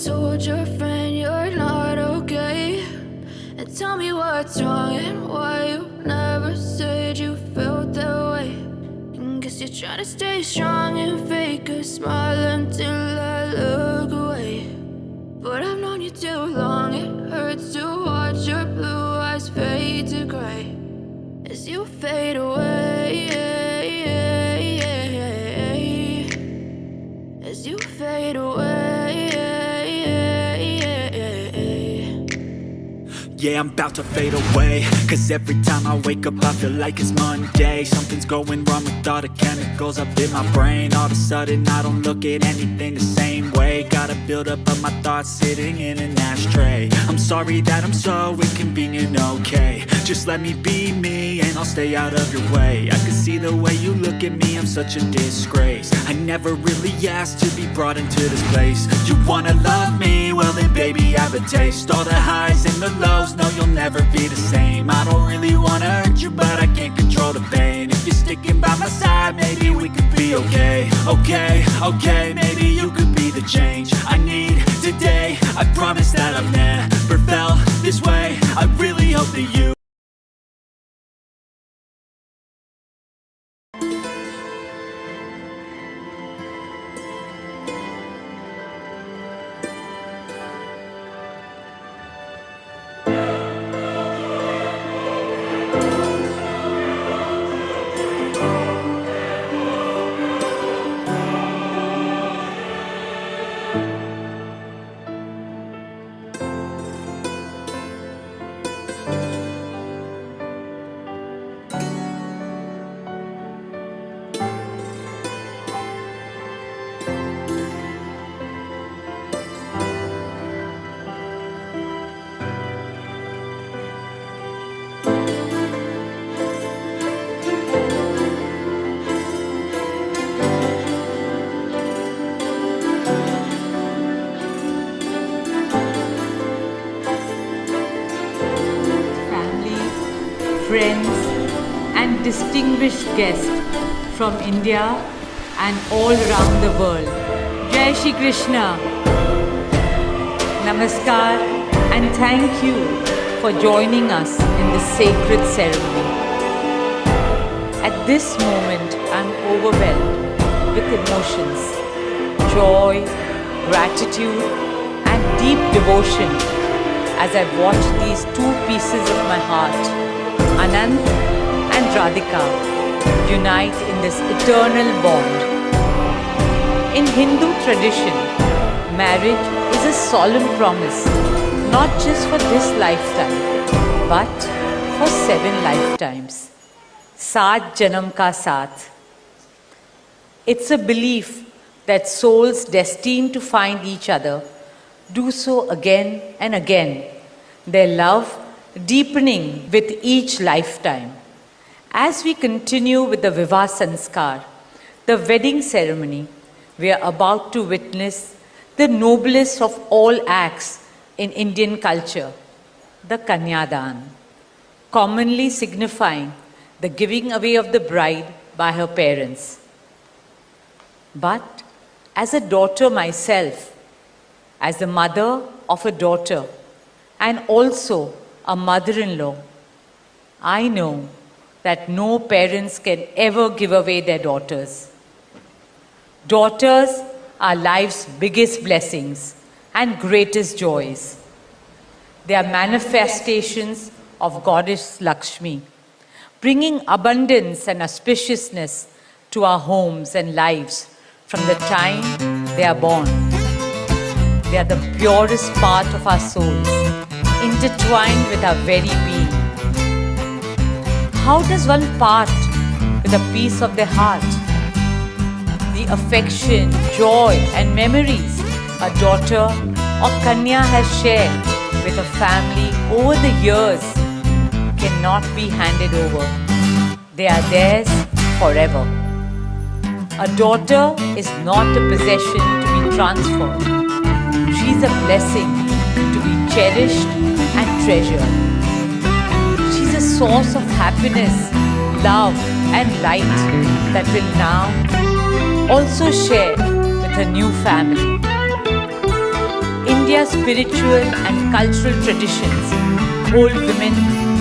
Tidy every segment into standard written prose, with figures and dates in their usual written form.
told your friend you're not okay? And tell me what's wrong and why you never said you felt that way. And guess you're trying to stay strong and fake a smile until I look away. But I've known you too long, it hurts to watch your blue eyes fade to gray as you fade away, as you fade away. Yeah, I'm about to fade away, cause every time I wake up I feel like it's Monday. Something's going wrong with all the chemicals up in my brain. All of a sudden I don't look at anything the same way. Gotta build up of my thoughts sitting in an ashtray. I'm sorry that I'm so inconvenient, okay? Just let me be me and I'll stay out of your way. I can see the way you look at me, I'm such a disgrace. I never really asked to be brought into this place. You wanna love me? Well then baby have a taste. All the highs and the lows, no you'll never be the same. I don't really wanna hurt you but I can't control the pain. If you're sticking by my side maybe we could be okay. Okay, maybe you could be the change I need today. I promise that I've never felt this way. I really hope that you friends and distinguished guests from India and all around the world. Jai Shri Krishna. Namaskar and thank you for joining us in this sacred ceremony. At this moment, I'm overwhelmed with emotions, joy, gratitude and deep devotion as I watch these two pieces of my heart, Anant and Radhika, unite in this eternal bond. In Hindu tradition, marriage is a solemn promise, not just for this lifetime, but for 7 lifetimes. Saat Janam Ka Saath. It's a belief that souls destined to find each other do so again and again, their love deepening with each lifetime. As we continue with the Vivah Sanskar, the wedding ceremony, we are about to witness the noblest of all acts in Indian culture, the Kanyadan, commonly signifying the giving away of the bride by her parents. But as a daughter myself, as the mother of a daughter, and also a mother-in-law, I know that no parents can ever give away their daughters. Daughters are life's biggest blessings and greatest joys. They are manifestations of Goddess Lakshmi, bringing abundance and auspiciousness to our homes and lives from the time they are born. They are the purest part of our souls, intertwined with our very being. How does one part with a piece of their heart? The affection, joy and memories a daughter or Kanya has shared with a family over the years cannot be handed over. They are theirs forever. A daughter is not a possession to be transferred. She is a blessing to be cherished and treasured. She is a source of happiness, love and light that will now also share with her new family. In India's spiritual and cultural traditions hold women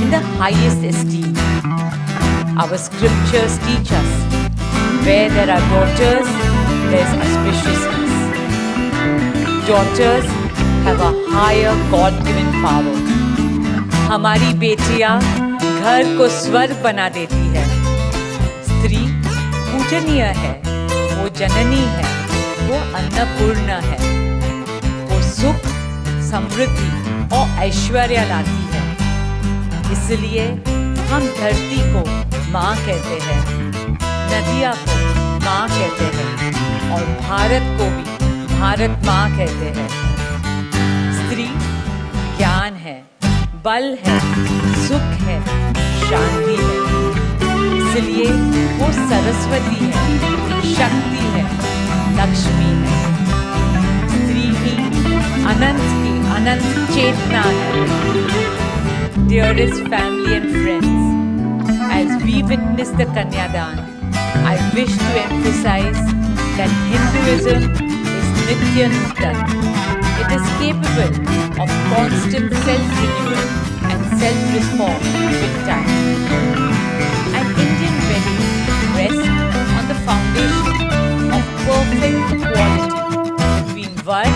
in the highest esteem. Our scriptures teach us, where there are daughters, there's auspiciousness. Daughters have a higher God-given power. हमारी बेटियां घर को स्वर्ग बना देती है. स्त्री पूजनीय है, वो जननी है, वो अन्नपूर्णा है. वो सुख, समृद्धि और ऐश्वर्य लाती है. इसलिए हम धरती को माँ कहते हैं, नदियाँ को माँ कहते हैं और भारत को भी भारत माँ कहते हैं. स्त्री ज्ञान है, बल है, सुख है, शांति है. इसलिए वो सरस्वती है, शक्ति है, लक्ष्मी है. स्त्री ही अनंत की अनंत चेतना है. Dearest family and friends, as we witness the Kanyadan, I wish to emphasize that Hinduism is Nitya Nutan. It is capable of constant self-renewal and self-reform with time. An Indian wedding rests on the foundation of perfect equality between Var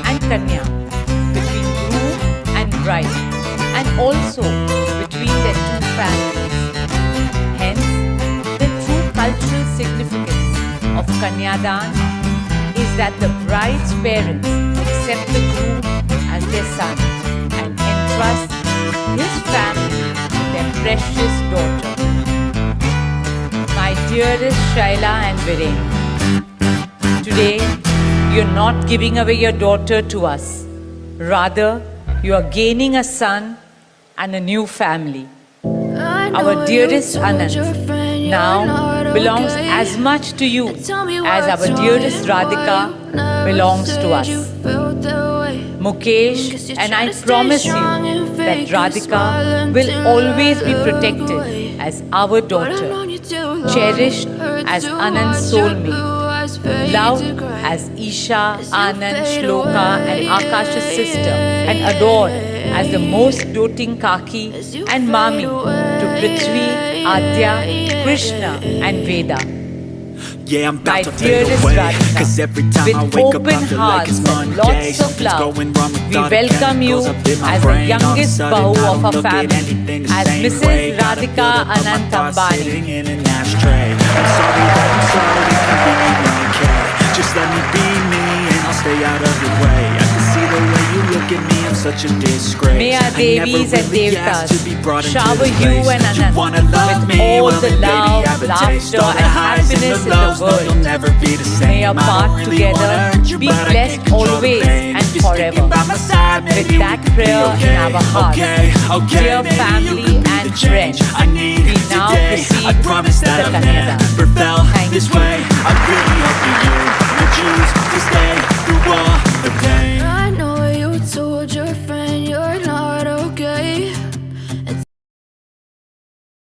and Kanya, between groom and bride, and also between their two families. Hence, the true cultural significance of Kanyadan is that the bride's parents accept the groom as their son and entrust his family with their precious daughter. My dearest Shaila and Viren, today you're not giving away your daughter to us. Rather, you are gaining a son and a new family. Our dearest Anand now belongs as much to you as our dearest Radhika belongs to us. Mukesh and I promise you that Radhika will always be protected as our daughter, cherished as Anand's soulmate, loved as Isha, Anand, Shloka and Akash's sister, and adored as the most doting Kaki and Mami to Prithvi, Adya, Krishna and Veda. Yeah, I'm My about to fade dearest away. Radhika, Cause every time I with wake up I open feel like hearts it's and Monday. lots of Something's love, going wrong with we all the welcome you chemicals up in my as the brain. All of a youngest sudden, bahu I of don't our look at family, anything the as same Mrs. way. Gotta Radhika build up my Anant thoughts Ambani. sitting in an ashtray. I'm sorry that I'm slowly thinking okay. Just let me be me and I'll stay out of your way. I can see the way you look at me, I'm such a disgrace. May our I never Devis and really asked Devtas to be brought into shower this you place. and You Anand wanna love with me? all Well, the then, baby, love, have a taste. laughter All the and highs and happiness in the lows, no, world. you'll never be the same. May our I don't path really together wanna hurt you, be but I blessed can't control the always pain. and If you're sticking forever. by my side, With maybe that we could be prayer in okay. our hearts, dear Maybe you family could be and the change friends, I need we now today. proceed I promise to that the I've Kanyadan. never felt Thank this you. way. I really hope you